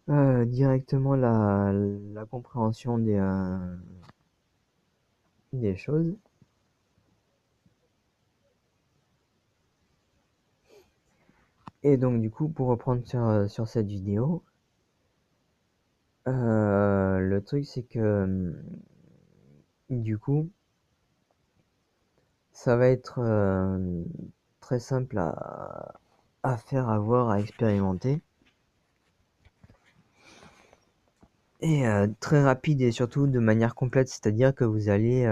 Directement la compréhension des choses. Et donc du coup, pour reprendre sur cette vidéo, le truc c'est que du coup, ça va être très simple à faire, à voir, à expérimenter. Et très rapide et surtout de manière complète, c'est-à-dire que vous allez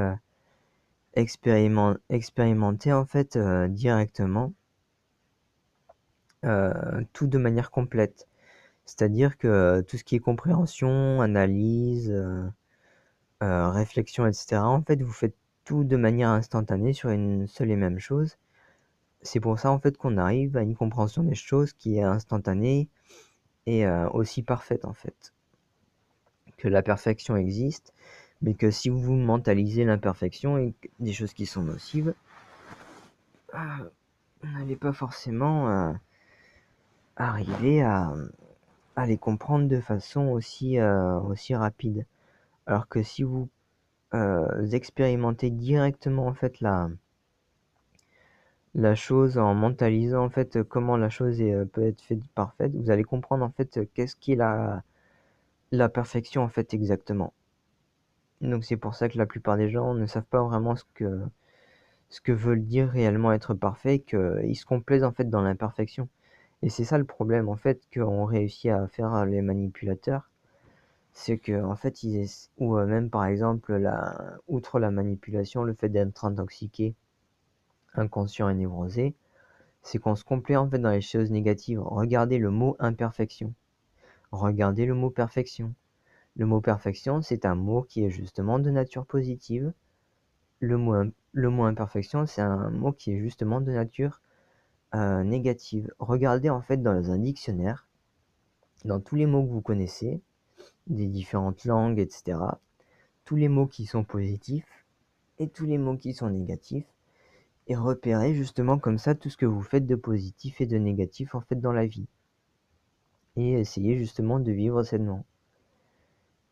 expérimenter en fait directement tout de manière complète. C'est-à-dire que tout ce qui est compréhension, analyse, réflexion, etc., en fait, vous faites tout de manière instantanée sur une seule et même chose. C'est pour ça en fait qu'on arrive à une compréhension des choses qui est instantanée et aussi parfaite en fait. Que la perfection existe, mais que si vous mentalisez l'imperfection et des choses qui sont nocives, vous n'allez pas forcément arriver à les comprendre de façon aussi rapide. Alors que si vous expérimentez directement en fait la chose en mentalisant en fait comment la chose peut être faite parfaite, vous allez comprendre en fait qu'est-ce qui est la perfection en fait exactement. Donc c'est pour ça que la plupart des gens ne savent pas vraiment ce que veut dire réellement être parfait, qu'ils se complaisent en fait dans l'imperfection. Et c'est ça le problème en fait qu'on réussit à faire les manipulateurs, c'est que en fait ou même par exemple outre la manipulation, le fait d'être intoxiqué, inconscient et névrosé, c'est qu'on se complaît en fait dans les choses négatives. Regardez le mot imperfection. Regardez le mot perfection. Le mot perfection, c'est un mot qui est justement de nature positive. Le mot imperfection, c'est un mot qui est justement de nature négative. Regardez en fait dans un dictionnaire, dans tous les mots que vous connaissez, des différentes langues, etc., tous les mots qui sont positifs et tous les mots qui sont négatifs, et repérez justement comme ça tout ce que vous faites de positif et de négatif en fait dans la vie. Et essayez justement de vivre sainement.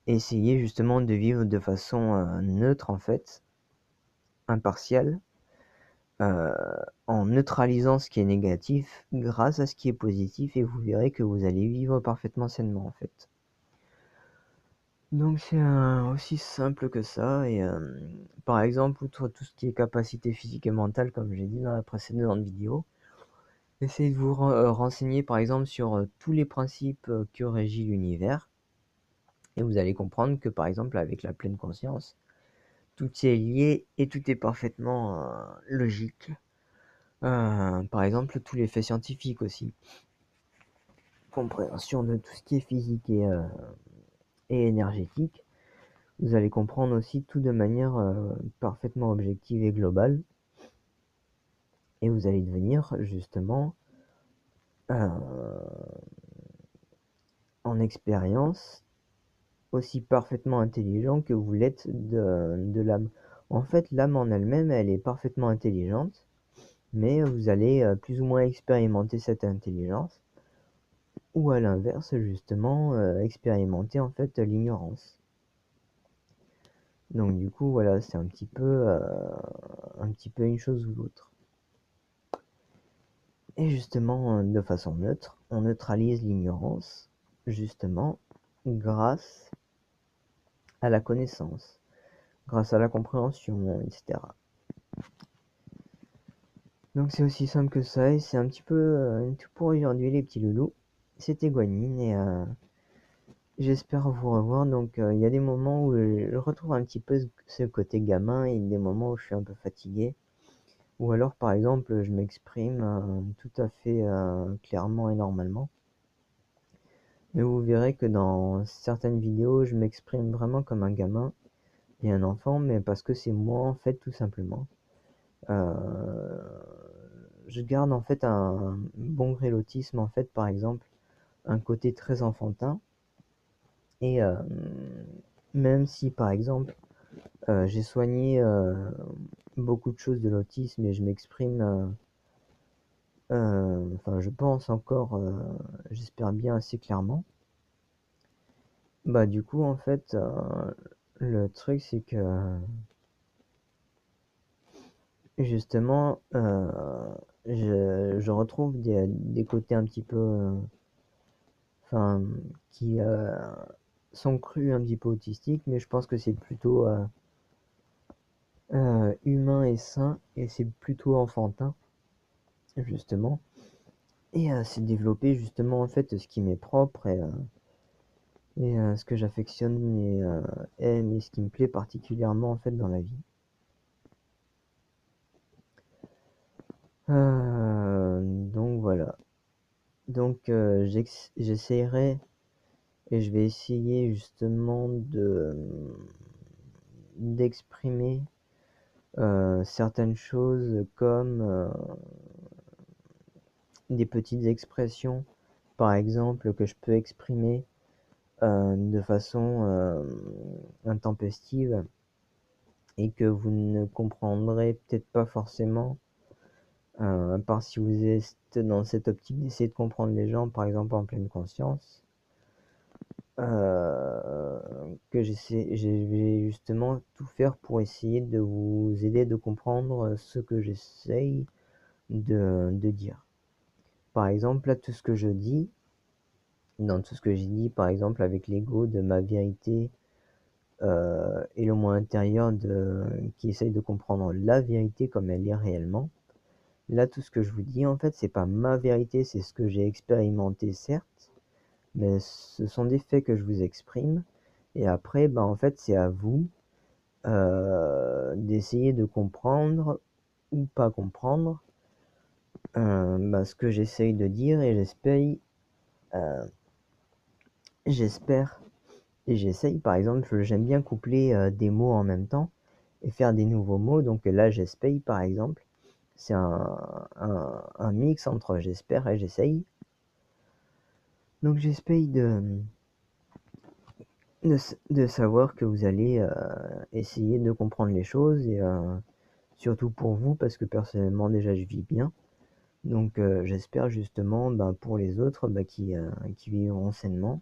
Essayez justement de vivre de façon neutre en fait, impartiale, euh, en neutralisant ce qui est négatif grâce à ce qui est positif, et vous verrez que vous allez vivre parfaitement sainement en fait. Donc c'est aussi simple que ça, et par exemple, outre tout ce qui est capacité physique et mentale, comme j'ai dit dans la précédente vidéo, essayez de vous renseigner par exemple sur tous les principes que régit l'univers, et vous allez comprendre que par exemple avec la pleine conscience, tout est lié et tout est parfaitement logique. Par exemple, tous les faits scientifiques aussi. Compréhension de tout ce qui est physique et énergétique. Vous allez comprendre aussi tout de manière parfaitement objective et globale. Et vous allez devenir justement euh, en expérience aussi parfaitement intelligent que vous l'êtes de l'âme. En fait, l'âme en elle-même, elle est parfaitement intelligente, mais vous allez plus ou moins expérimenter cette intelligence, ou à l'inverse, justement, expérimenter en fait l'ignorance. Donc du coup, voilà, c'est un petit peu une chose ou l'autre. Et justement, de façon neutre, on neutralise l'ignorance, justement, grâce à la connaissance, grâce à la compréhension, etc. Donc c'est aussi simple que ça, et c'est un petit peu tout pour aujourd'hui les petits loulous. C'était Guanine, et j'espère vous revoir. Donc il y a des moments où je retrouve un petit peu ce côté gamin, et des moments où je suis un peu fatigué. Ou alors par exemple je m'exprime tout à fait clairement et normalement. Mais vous verrez que dans certaines vidéos, je m'exprime vraiment comme un gamin et un enfant, mais parce que c'est moi en fait tout simplement. Euh, je garde en fait un bon gré l'autisme en fait, par exemple, un côté très enfantin, et même si par exemple j'ai soigné beaucoup de choses de l'autisme et je m'exprime, enfin je pense encore, j'espère bien assez clairement, Bah, du coup, en fait, le truc, c'est que justement, je retrouve des côtés un petit peu, enfin, qui sont crus un petit peu autistiques, mais je pense que c'est plutôt humain et sain, et c'est plutôt enfantin, justement. Et c'est développer justement en fait ce qui m'est propre et ce que j'affectionne et aime et ce qui me plaît particulièrement en fait dans la vie. Donc voilà. Donc j'essaierai et je vais essayer justement d'exprimer certaines choses comme des petites expressions, par exemple, que je peux exprimer de façon intempestive et que vous ne comprendrez peut-être pas forcément, à part si vous êtes dans cette optique d'essayer de comprendre les gens, par exemple en pleine conscience, que je vais justement tout faire pour essayer de vous aider de comprendre ce que j'essaye de dire. Par exemple, là, tout ce que je dis, dans tout ce que j'ai dit, par exemple, avec l'ego de ma vérité et le moi intérieur qui essaye de comprendre la vérité comme elle est réellement. Là, tout ce que je vous dis, en fait, c'est pas ma vérité, c'est ce que j'ai expérimenté, certes, mais ce sont des faits que je vous exprime. Et après, bah, en fait, c'est à vous d'essayer de comprendre ou pas comprendre bah, ce que j'essaye de dire et euh, j'espère et j'essaye, par exemple, j'aime bien coupler des mots en même temps et faire des nouveaux mots. Donc là, j'espère, par exemple, c'est un mix entre j'espère et j'essaye. Donc j'essaye de savoir que vous allez essayer de comprendre les choses et surtout pour vous, parce que personnellement, déjà, je vis bien. Donc j'espère justement bah, pour les autres bah, qui vivront sainement.